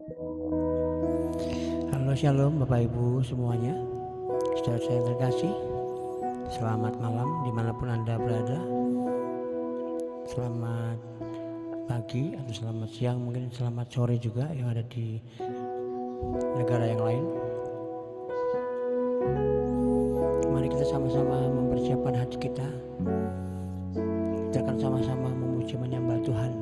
Halo Shalom Bapak Ibu semuanya, saudara saya yang terkasih. Selamat malam dimanapun Anda berada. Selamat pagi atau selamat siang, mungkin selamat sore juga yang ada di negara yang lain. Mari kita sama-sama mempersiapkan hati kita. Kita akan sama-sama memuji menyembah Tuhan.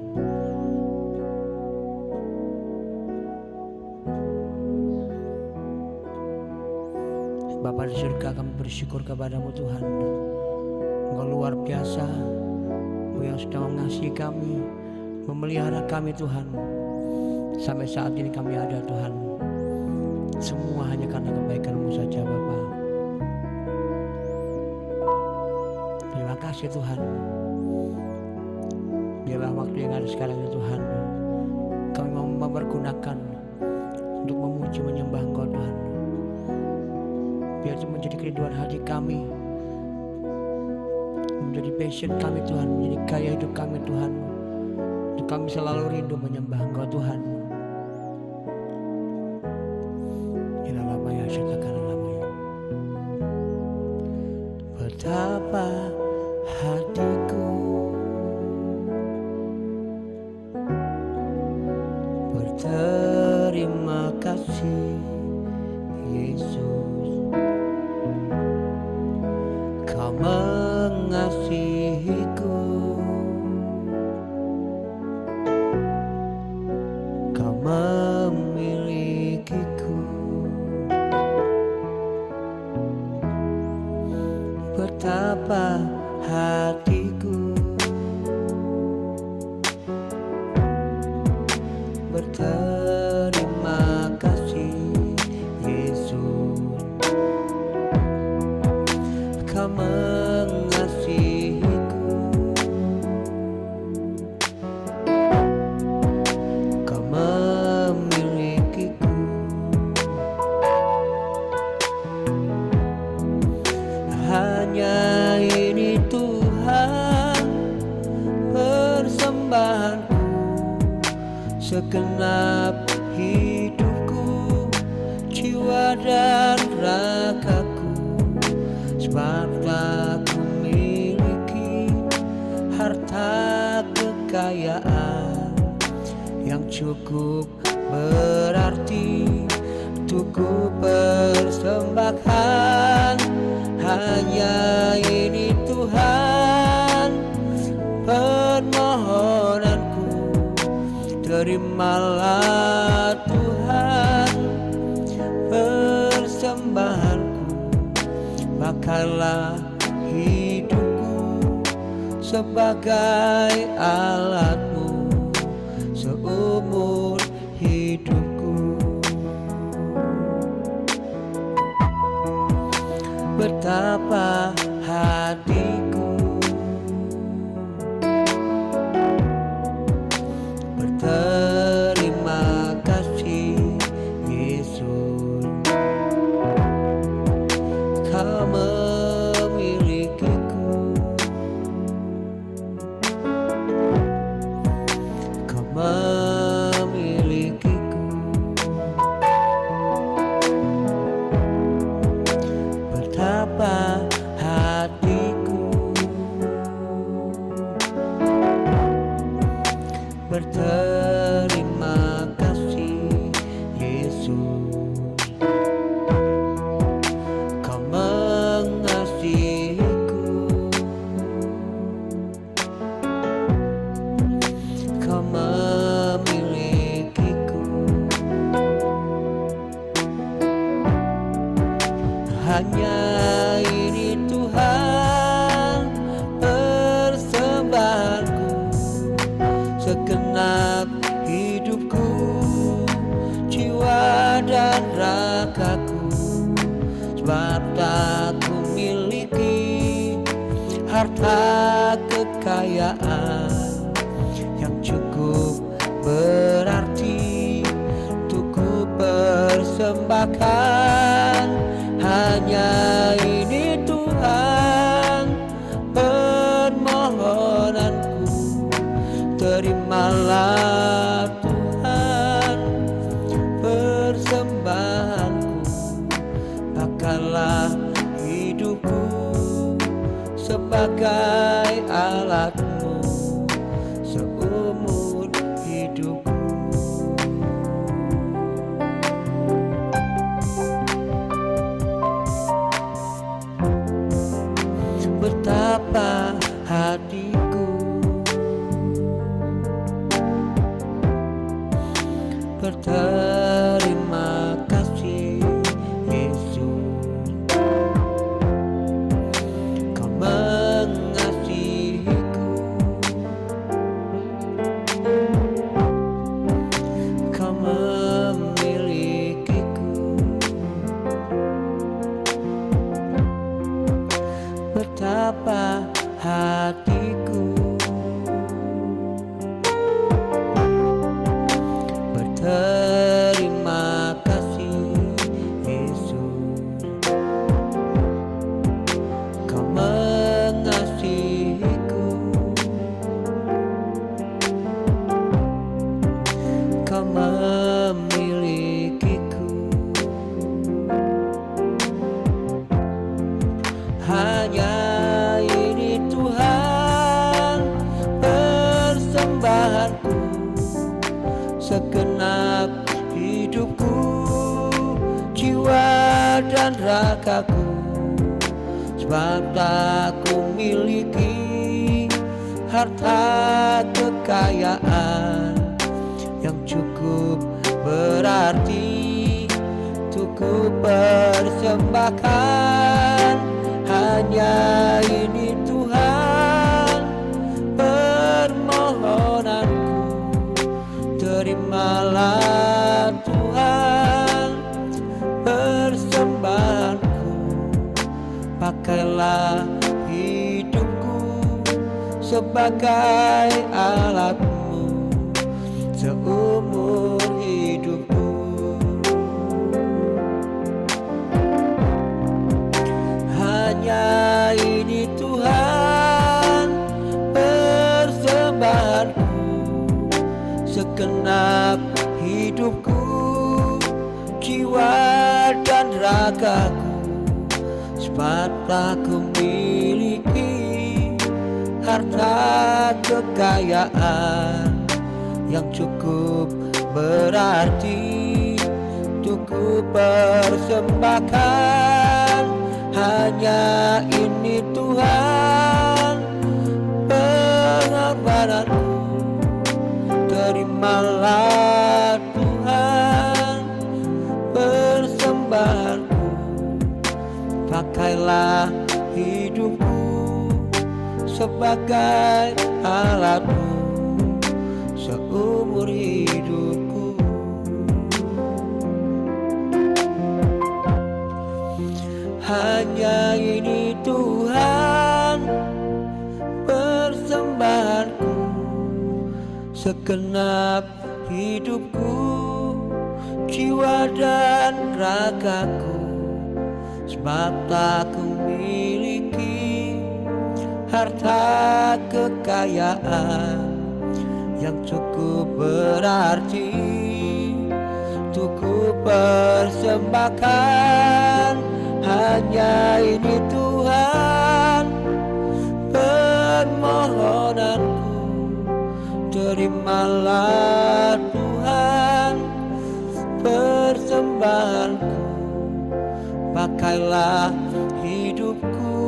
Bapa di surga, kami bersyukur kepadamu Tuhan. Engkau luar biasa, Engkau yang sudah mengasihi kami, memelihara kami Tuhan. Sampai saat ini kami ada Tuhan, semua hanya karena kebaikan-Mu saja Bapa. Terima kasih Tuhan. Biarlah waktu yang ada sekarang ini Tuhan, kami mau mempergunakan untuk memuji menyembah Engkau Tuhan. Biar itu menjadi kerinduan hati kami, menjadi passion kami Tuhan, menjadi gaya hidup kami Tuhan. Untuk kami selalu rindu menyembah Engkau Tuhan. Betapa hatiku berterima kasih Yesus, Kau mengasihiku, Kau memilikiku. Betapa hatiku berterima kasih Yesus, Kau mengasihiku, Kau memilikiku. Hanya ini Tuhan persembahanku, segenap hidupku, jiwa dan ragaku. Sebab telah ku miliki harta kekayaan yang cukup berarti untuk ku persembahkan. Hanya ini Tuhan permohonanku, terimalah Tuhan persembahanku. Pakailah hidupku sebagai alat-Mu seumur hidupku. Betapa hatiku berterima kasih Yesus, Kau memilikiku, Kau memilikiku. Betapa hatiku berterima kasih Yesus, Kau mengasihiku, Kau memilikiku. Hanya ini Tuhan persembahanku, segenap hidupku, jiwa dan ragaku. Sebab tak ku miliki harta kekayaan yang cukup berarti untuk ku persembahkan. Hanya ini Tuhan permohonanku, terimalah Tuhan sebagai alatmu seumur hidupku. Betapa hatiku berterima kasih Yesus, Kau mengasihiku, Kau memilikiku. Betapa hatiku berterima kasih Yesus, Kau mengasihiku, Kau memilikiku. Hanya ini Tuhan persembahanku, segenap hidupku, jiwa dan ragaku. Sebab tak ku miliki harta kekayaan yang cukup berarti untuk ku persembahkan. Hanya ini Tuhan permohonanku, terimalah Tuhan persembahanku. Pakailah hidupku sebagai alatmu seumur hidupku. Hanya ini Tuhan persembahanku, segenap hidupku, jiwa dan ragaku. Sebab tak ku miliki harta kekayaan yang cukup berarti untuk ku persembahkan. Hanya ini Tuhan pengorbananku, terimalah Tuhan persembahanku. Pakailah hidupku sebagai alatmu seumur hidupku. Hanya ini Tuhan persembahanku, segenap hidupku, jiwa dan ragaku. Sebab tak ku miliki harta kekayaan yang cukup berarti untuk ku persembahkan. Hanya ini Tuhan permohonanku, terimalah Tuhan persembahanku. Pakailah hidupku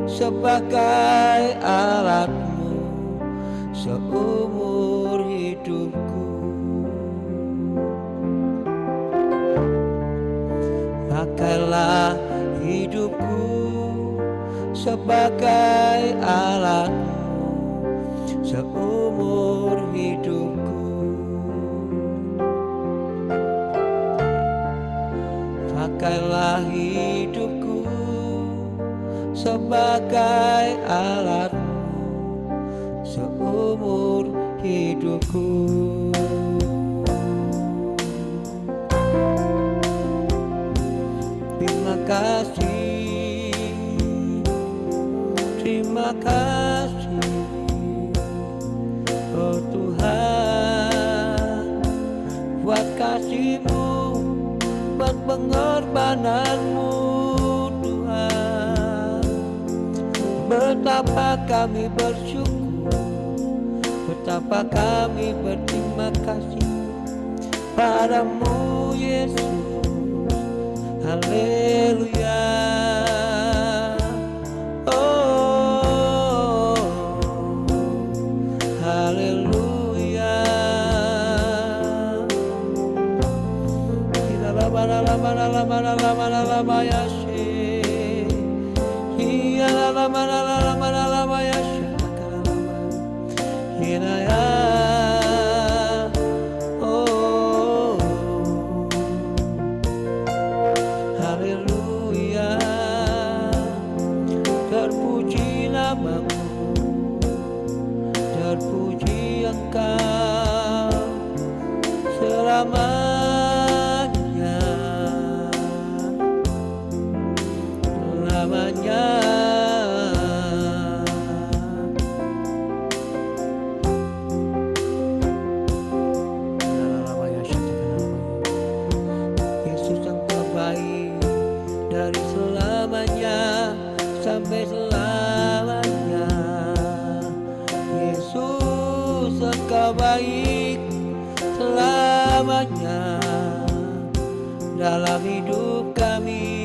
sebagai alatmu seumur hidupku. Pakailah hidupku sebagai alatmu seumur hidupku. Pakailah hidupku sebagai alatmu seumur hidupku. Terima kasih, oh Tuhan, buat kasih-Mu, buat pengorbananmu Tuhan. Betapa kami bersyukur, betapa kami berterima kasih padamu Yesus. Haleluya. Oh, haleluya. Lama ya she, iya lama ya she, ya. Oh, haleluya. Terpuji namamu, terpuji Engkau selamanya. Yesus yang terbaik dari selamanya sampai selamanya. Yesus Engkau baik selamanya dalam hidup kami.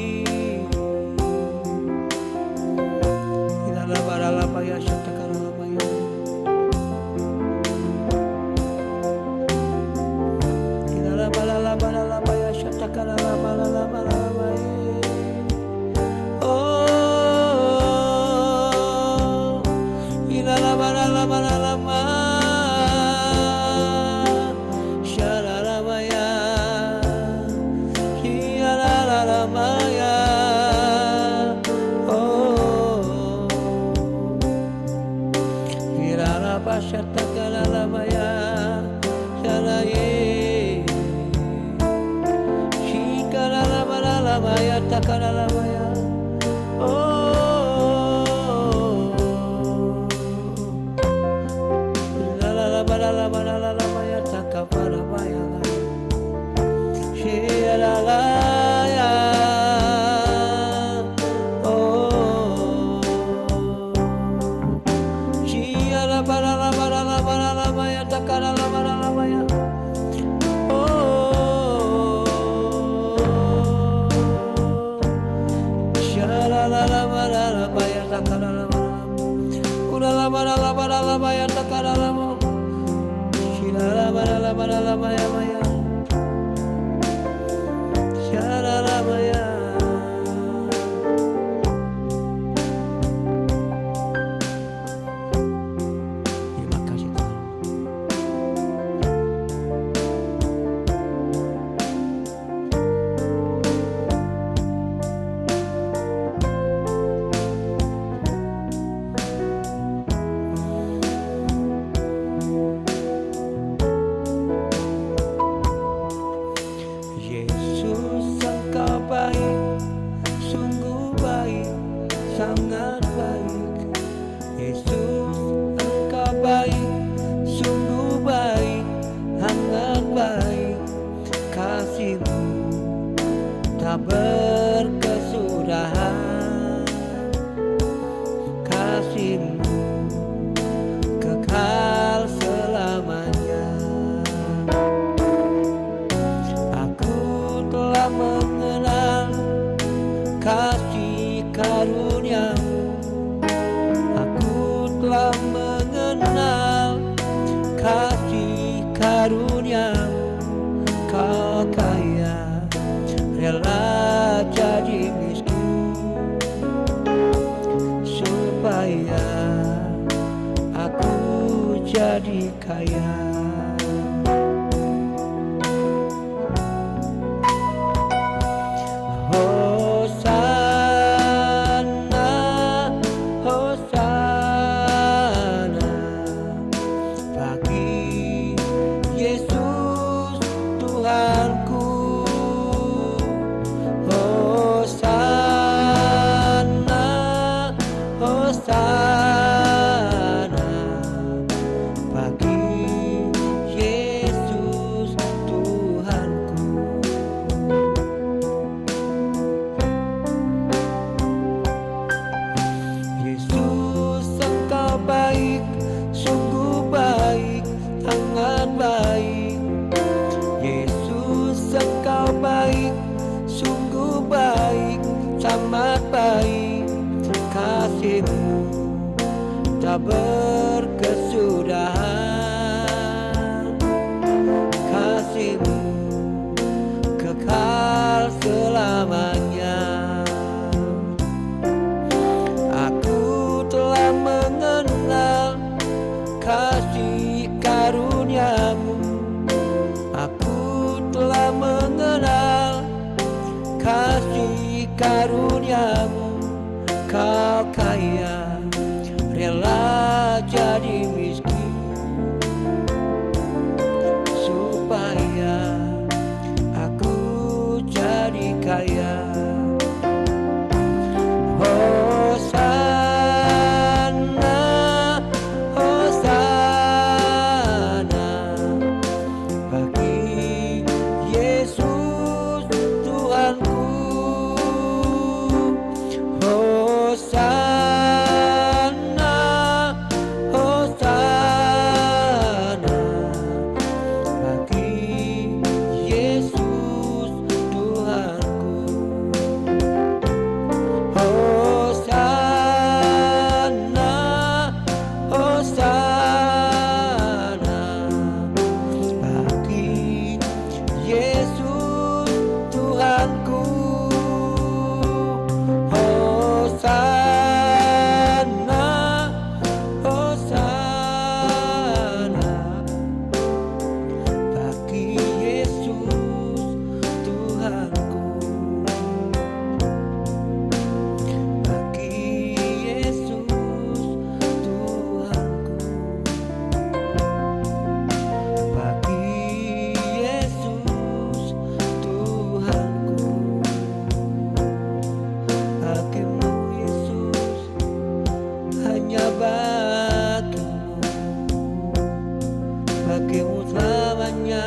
Sangat baik, Yesus Engkau baik, sungguh baik, sangat baik. Kasih-Mu tak berkesudahan, kasih-Mu kekal selamanya. Aku telah mengenal kasih karunia-Mu, aku telah mengenal kasih karunia-Mu. Kau kaya, rela jadi miskin supaya aku jadi kaya. Hosana bagi tak berkesudahan. Kasih-Mu kekal selamanya. Aku telah mengenal kasih karunia-Mu. Aku telah mengenal kasih karunia-Mu. Kau kaya, rela jadi miskin supaya aku jadi kaya. Hosana, Hosana bagi Yesus Tuhanku. Hosana, Hosana bagi Yesus Tuhanku. Hosana, Hosana bagi Yesus Tuhanku. Hosana, Hosana bagi Yesus Tuhanku. Bagi Yesus Tuhanku. Bagi Yesus Tuhanku. Bagimu Yesus, hanya bagimu, bagimu selamanya,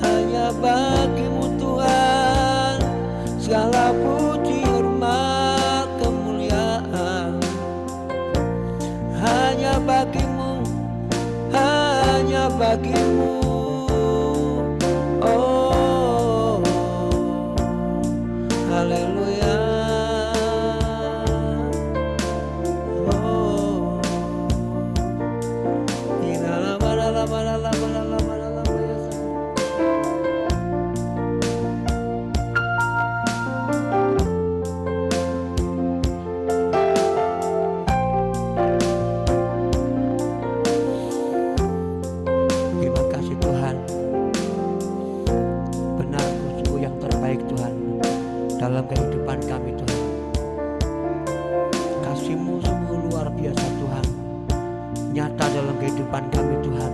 hanya bagimu Tuhan, segala puji hormat kemuliaan, hanya bagimu, hanya bagimu. Oh, haleluya. Oh, terima kasih Tuhan. Benar sungguh yang terbaik Tuhan dalam kehidupan kami Tuhan. Kasih-Mu sungguh luar biasa Tuhan, nyata dalam kehidupan kami Tuhan.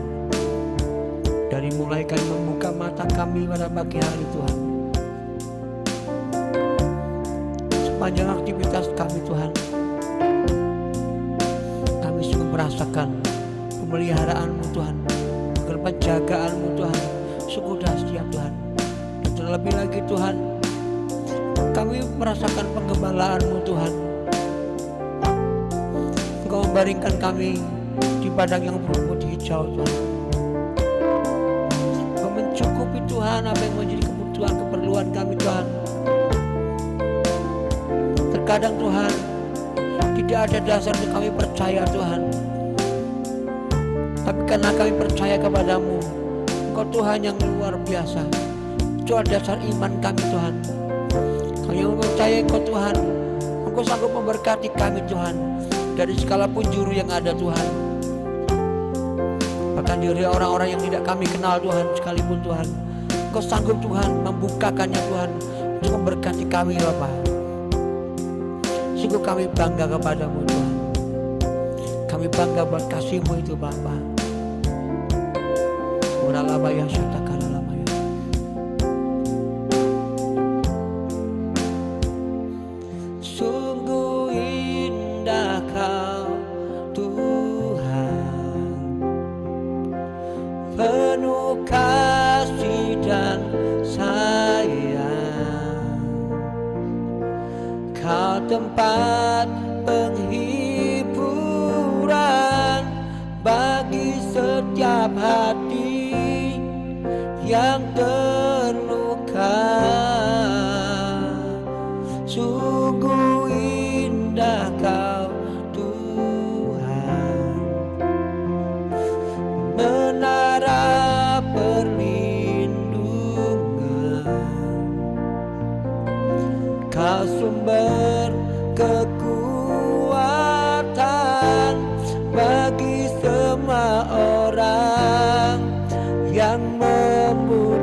Dari mulai kami membuka mata kami pada pagi hari Tuhan, sepanjang aktivitas kami Tuhan, kami sungguh merasakan pemeliharaan-Mu Tuhan, penjagaan-Mu Tuhan, sungguh dahsyat Tuhan. Dan terlebih lagi Tuhan, kami merasakan penggembalaan-Mu Tuhan. Engkau membaringkan kami di padang yang berumput hijau Tuhan. Engkau mencukupi Tuhan apa yang menjadi kebutuhan keperluan kami Tuhan. Terkadang Tuhan, tidak ada dasar untuk kami percaya Tuhan, tapi karena kami percaya kepadamu, Engkau Tuhan yang luar biasa. Itu adalah dasar iman kami Tuhan. Kami mempercayai Engkau Tuhan, Engkau sanggup memberkati kami Tuhan, dari segala penjuru yang ada Tuhan. Bahkan dari orang-orang yang tidak kami kenal Tuhan sekalipun Tuhan, Engkau sanggup Tuhan membukakannya Tuhan untuk memberkati kami Bapa. Sungguh kami bangga kepadamu Tuhan. Kami bangga buat kasih-Mu itu Bapa. Uralabaya syatakalalabaya. Sungguh indah Kau Tuhan, penuh kasih dan sayang. Kau tempat penghiburan bagi setiap hati yang terluka. Sungguh indah Kau Tuhan. yang membutuhkan.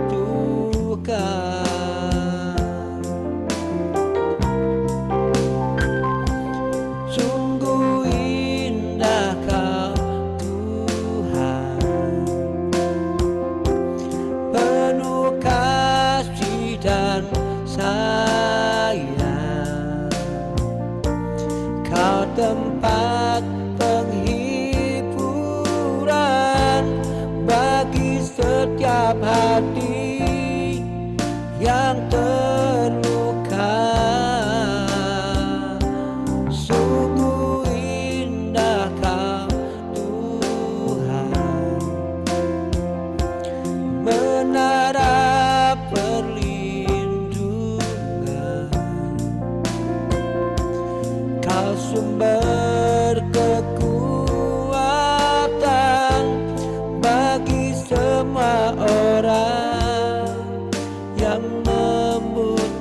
Sungguh indah Kau Tuhan, penuh kasih dan sayang. Kau tempat penghiburan bagi setiap hati yang terluka. Sungguh indah Kau Tuhan, menara perlindungan. Kau sumber kekuatan bagi semua orang yang membutuhkan.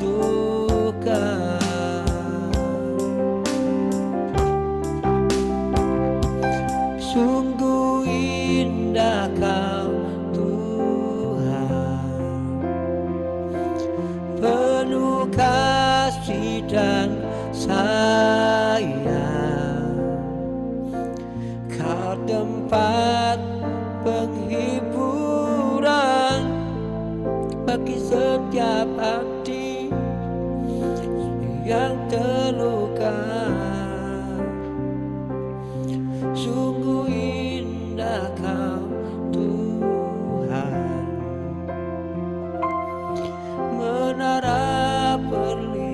Sungguh indah Kau Tuhan, penuh kasih dan sayang. Kau tempat penghiburan bagi setiap hati yang terluka. Sungguh indah Kau Tuhan, menara perlindungan.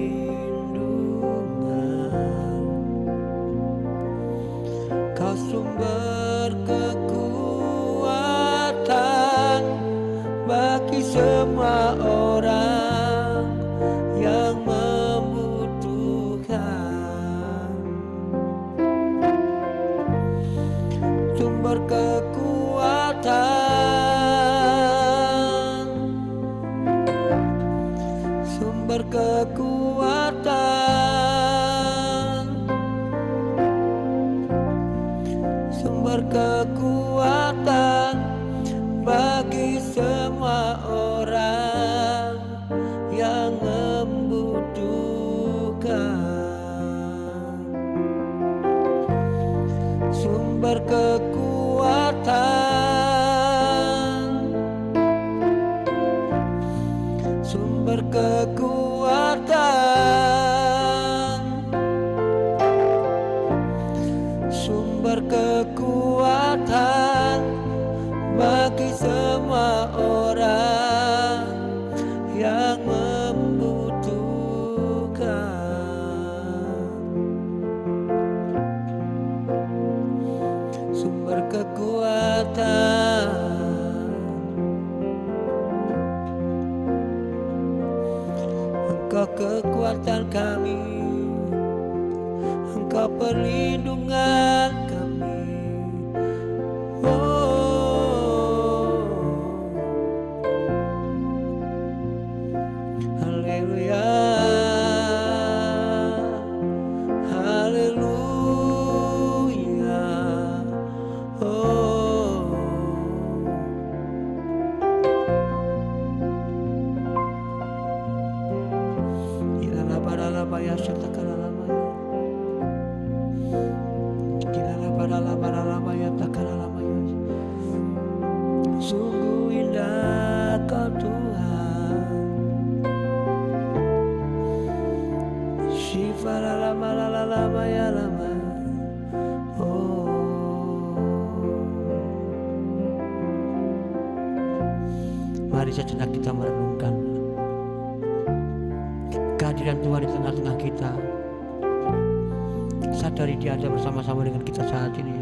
Kau sumber kekuatan bagi semua orang yang membutuhkan. Sumber kekuatan, sumber kekuatan, sumber kekuatan bagi semua orang yang membutuhkan. Sumber kekuatan, sumber kekuatan, sumber kekuatan bagi semua orang yang membutuhkan. Sumber kekuatan, Engkau kekuatan kami, Engkau perlindungan kami. Oh, haleluya, haleluya. Oh, Kilala parala baya shatakala maya, kilala parala baya takala maya. Sungguh indah Kau Tuhan, shifara lama lama ya lama. Oh, mari sejenak kita merenungkan kehadiran Tuhan di tengah-tengah kita. Sadari Dia ada bersama-sama dengan kita saat ini.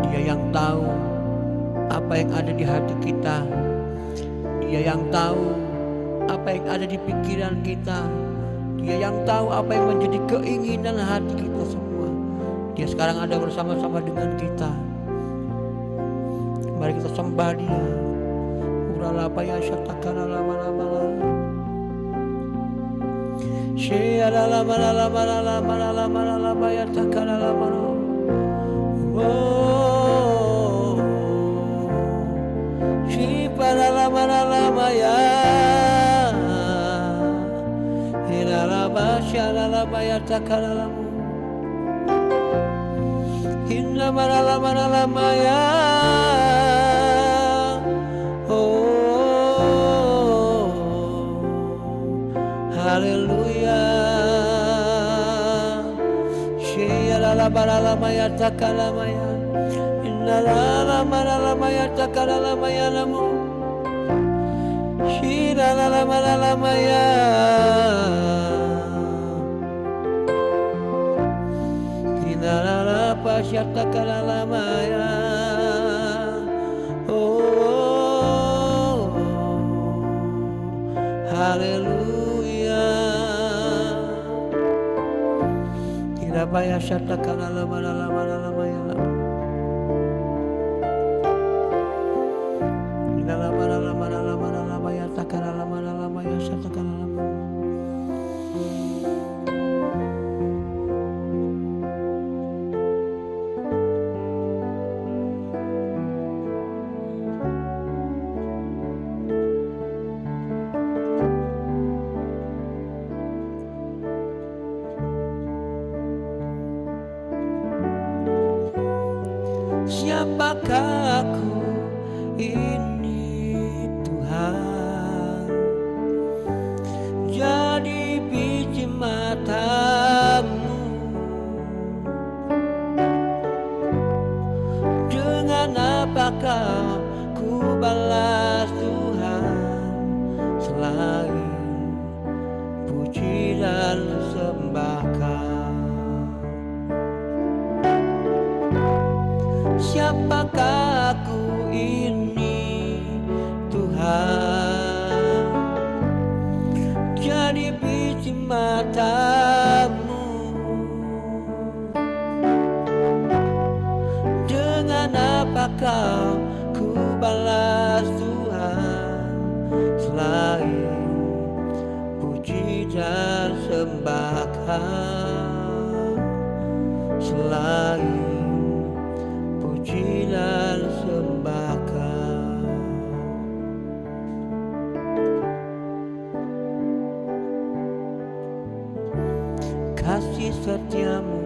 Dia yang tahu apa yang ada di hati kita. Dia yang tahu apa yang ada di pikiran kita. Dia yang tahu apa yang menjadi keinginan hati kita semua. Dia sekarang ada bersama-sama dengan kita. Mari kita sembah Dia. Uralapa ya syatakana lama-lama. Syara lama-lama ya takana lama. Oh, maya takalalamu inna marala maya. Oh, haleluya. Shiyala barala maya takalamaya inna la marala maya takalamaya lamu shiyala marala maya. Inna pasyata kalalamaya. Oh, haleluya. Tidak payah syata kalalamaya. Inna la takalalamaya syata kalalamaya. Siapakah aku ini Tuhan, jadi biji matamu. Dengan apakah ku balas Tuhan selain puji dan sembah Kau. Siapakah aku ini Tuhan, jadi biji matamu. Dengan apakah ku balas Tuhan selain puji dan sembah Kau, selain puji dan sembah Kau. Kasih setiamu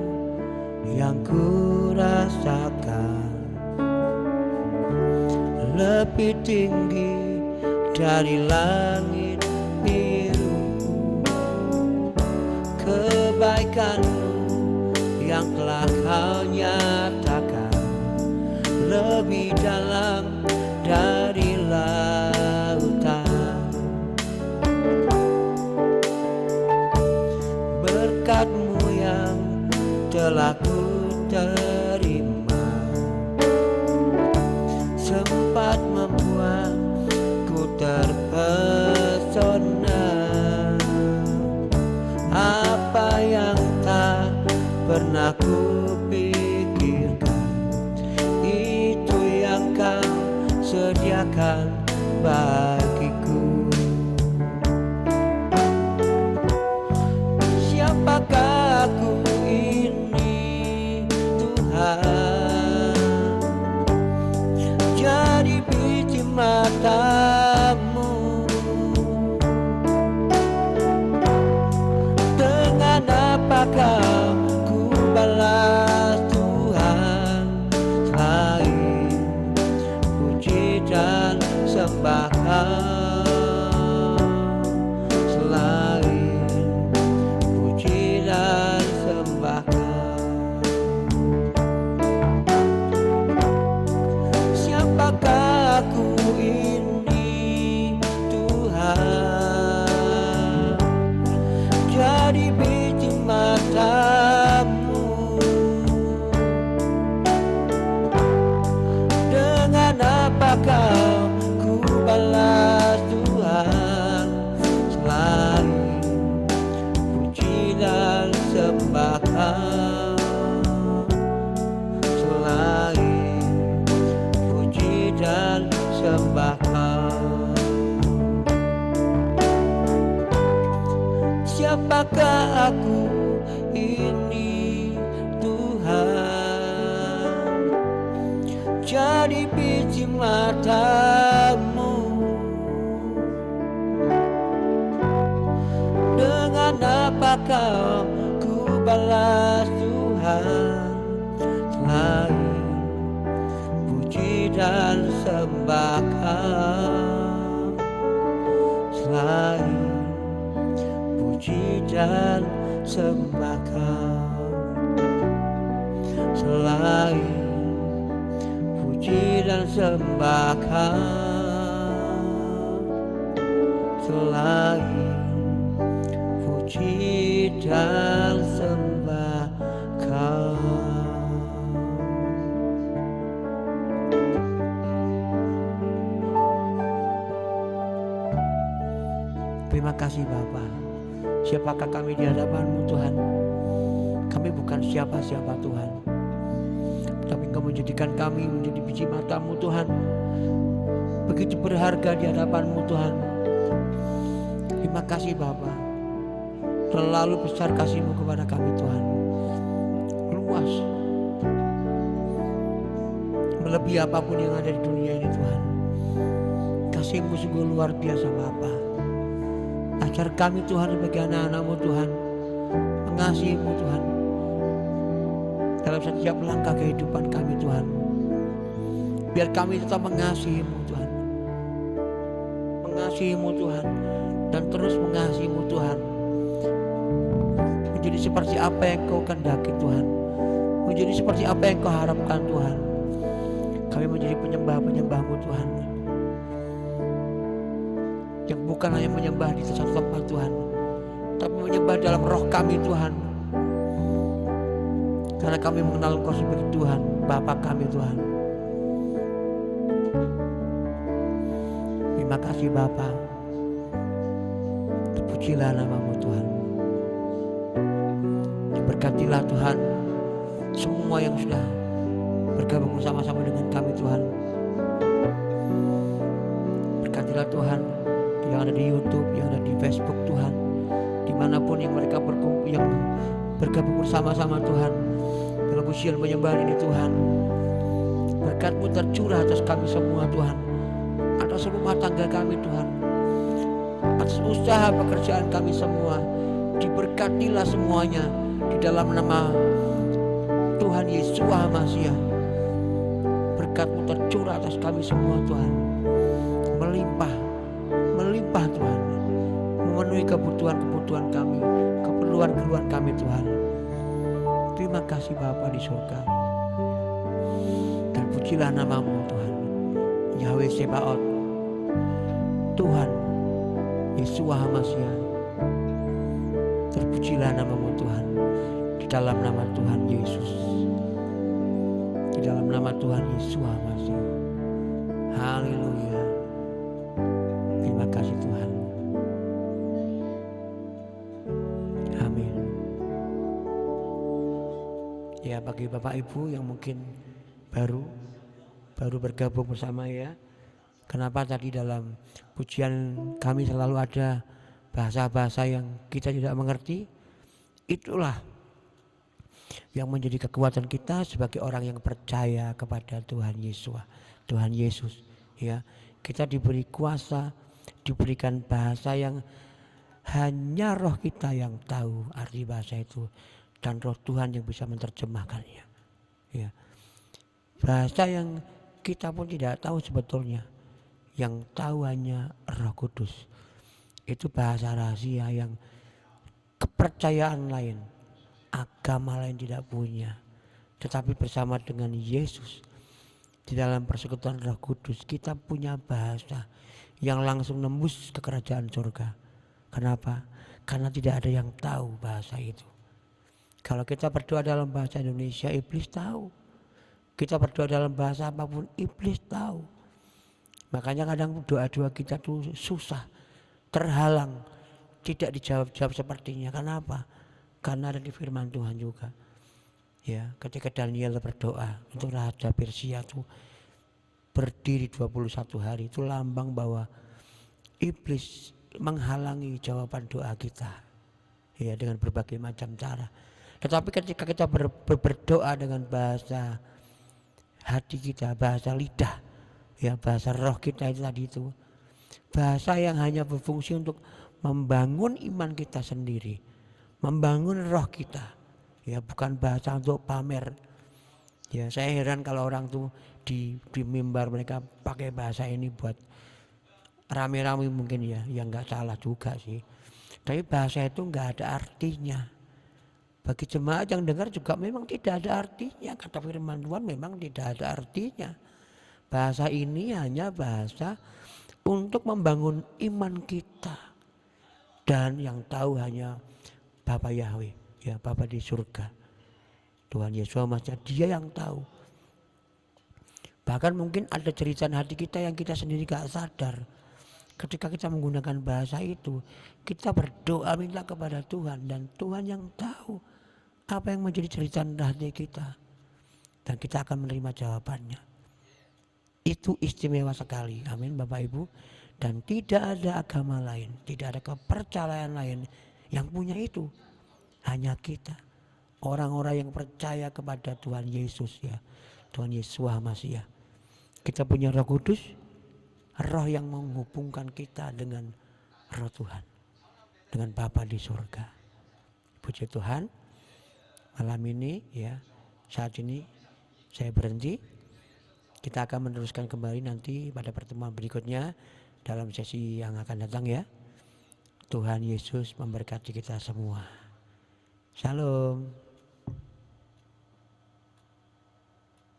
yang ku rasakan lebih tinggi dari langit biru. Kebaikanmu yang telah Kau nyatakan lebih dalam dari lautan. Berkat-Mu yang telah ku terima sempat membuatku terpesona. Apa yang tak pernah ku pikirkan, itu yang Kau sediakan bagiku. Siapakah aku ini Tuhan, jadi biji matamu. Dengan apakah ku balas Tuhan selain puji dan sembah Kau, selain puji dan sembah Kau. Siapakah aku ini Tuhan, jadi biji matamu. Dengan apakah ku balas Tuhan selain puji dan sembah Kau, selain puji dan sembah Kau. Siapakah aku ini Tuhan, jadi biji matamu. Dengan apakah jelas Tuhan, selain puji dan sembah Kau, selain puji dan sembah Kau, selain puji dan sembah Kau, selain puji dan sembah Kau. Terima kasih Bapa. Siapakah kami di hadapan-Mu Tuhan? Kami bukan siapa-siapa Tuhan, tapi Engkau menjadikan kami menjadi biji mata-Mu Tuhan. Begitu berharga di hadapan-Mu Tuhan. Terima kasih Bapa. Terlalu besar kasih-Mu kepada kami Tuhan. Luas, melebihi apapun yang ada di dunia ini Tuhan. Kasih-Mu sungguh luar biasa Bapa. Ajar kami Tuhan sebagai anak-anak-Mu Tuhan, mengasihi-Mu Tuhan dalam setiap langkah kehidupan kami Tuhan. Biar kami tetap mengasihi-Mu Tuhan, mengasihi-Mu Tuhan, dan terus mengasihi-Mu Tuhan. Menjadi seperti apa yang Kau kehendaki Tuhan, menjadi seperti apa yang Kau harapkan Tuhan. Kami menjadi penyembah-penyembah-Mu Tuhan, yang bukan hanya menyembah di satu tempat Tuhan, tapi menyembah dalam roh kami Tuhan. Karena kami mengenal Engkau sebagai Tuhan, Bapa kami Tuhan. Terima kasih Bapa. Terpujilah nama-Mu Tuhan. Diberkatilah Tuhan semua yang sudah bergabung bersama-sama dengan kami Tuhan. Berkatilah Tuhan yang ada di YouTube, yang ada di Facebook Tuhan, dimanapun yang mereka berkumpul, yang bergabung bersama-sama Tuhan dalam ujian penyembahan ini Tuhan. Berkat-Mu tercurah atas kami semua Tuhan, atas rumah tangga kami Tuhan, atas usaha pekerjaan kami semua. Diberkatilah semuanya di dalam nama Tuhan Yesus Hamasiah. Berkat-Mu tercurah atas kami semua Tuhan, melimpah Tuhan, memenuhi kebutuhan-kebutuhan kami, keperluan-keperluan kami Tuhan. Terima kasih Bapa di surga. Dan pujilah nama-Mu Tuhan, Yahweh Sebaot, Tuhan Yeshua Hamasiah. Terpujilah nama-Mu Tuhan, di dalam nama Tuhan Yesus, di dalam nama Tuhan Yeshua Hamasiah. Haleluya. Terima kasih Tuhan. Amin. Ya, bagi Bapak Ibu yang mungkin baru bergabung bersama ya, kenapa tadi dalam pujian kami selalu ada bahasa-bahasa yang kita tidak mengerti? Itulah yang menjadi kekuatan kita sebagai orang yang percaya kepada Tuhan Yesus. Tuhan Yesus ya, kita diberi kuasa, diberikan bahasa yang hanya roh kita yang tahu arti bahasa itu, dan roh Tuhan yang bisa menerjemahkannya ya. Bahasa yang kita pun tidak tahu sebetulnya, yang tahu hanya Roh Kudus. Itu bahasa rahasia yang kepercayaan lain, agama lain tidak punya. Tetapi bersama dengan Yesus di dalam persekutuan Roh Kudus, kita punya bahasa yang langsung nembus ke kerajaan surga. Kenapa? Karena tidak ada yang tahu bahasa itu. Kalau kita berdoa dalam bahasa Indonesia, iblis tahu. Kita berdoa dalam bahasa apapun, iblis tahu. Makanya kadang doa-doa kita tuh susah, terhalang, tidak dijawab-jawab sepertinya. Kenapa? Karena ada di firman Tuhan juga. Ya, ketika Daniel berdoa untuk Raja Persia itu berdiri 21 hari, itu lambang bahwa iblis menghalangi jawaban doa kita ya dengan berbagai macam cara. Tetapi ketika kita berdoa dengan bahasa hati kita, bahasa lidah ya, bahasa roh kita itu tadi, itu bahasa yang hanya berfungsi untuk membangun iman kita sendiri, membangun roh kita Ya bukan bahasa untuk pamer. Ya saya heran kalau orang tuh di mimbar mereka pakai bahasa ini buat rame-rame mungkin ya, yang nggak salah juga sih. Tapi bahasa itu nggak ada artinya. Bagi jemaat yang dengar juga memang tidak ada artinya. Kata firman Tuhan memang tidak ada artinya. Bahasa ini hanya bahasa untuk membangun iman kita. Dan yang tahu hanya Bapa Yahweh, ya Bapa di surga. Tuhan Yesus Maha, Dia yang tahu. Bahkan mungkin ada jeritan hati kita yang kita sendiri gak sadar. Ketika kita menggunakan bahasa itu, kita berdoa minta kepada Tuhan, dan Tuhan yang tahu apa yang menjadi jeritan hati kita, dan kita akan menerima jawabannya. Itu istimewa sekali, amin Bapak Ibu. Dan tidak ada agama lain, tidak ada kepercayaan lain yang punya itu. Hanya kita, orang-orang yang percaya kepada Tuhan Yesus, ya Tuhan Yesus Masih. Kita punya Roh Kudus, roh yang menghubungkan kita dengan roh Tuhan, dengan Bapa di surga. Puji Tuhan, malam ini ya, saat ini saya berhenti. Kita akan meneruskan kembali nanti pada pertemuan berikutnya dalam sesi yang akan datang ya. Tuhan Yesus memberkati kita semua. Shalom.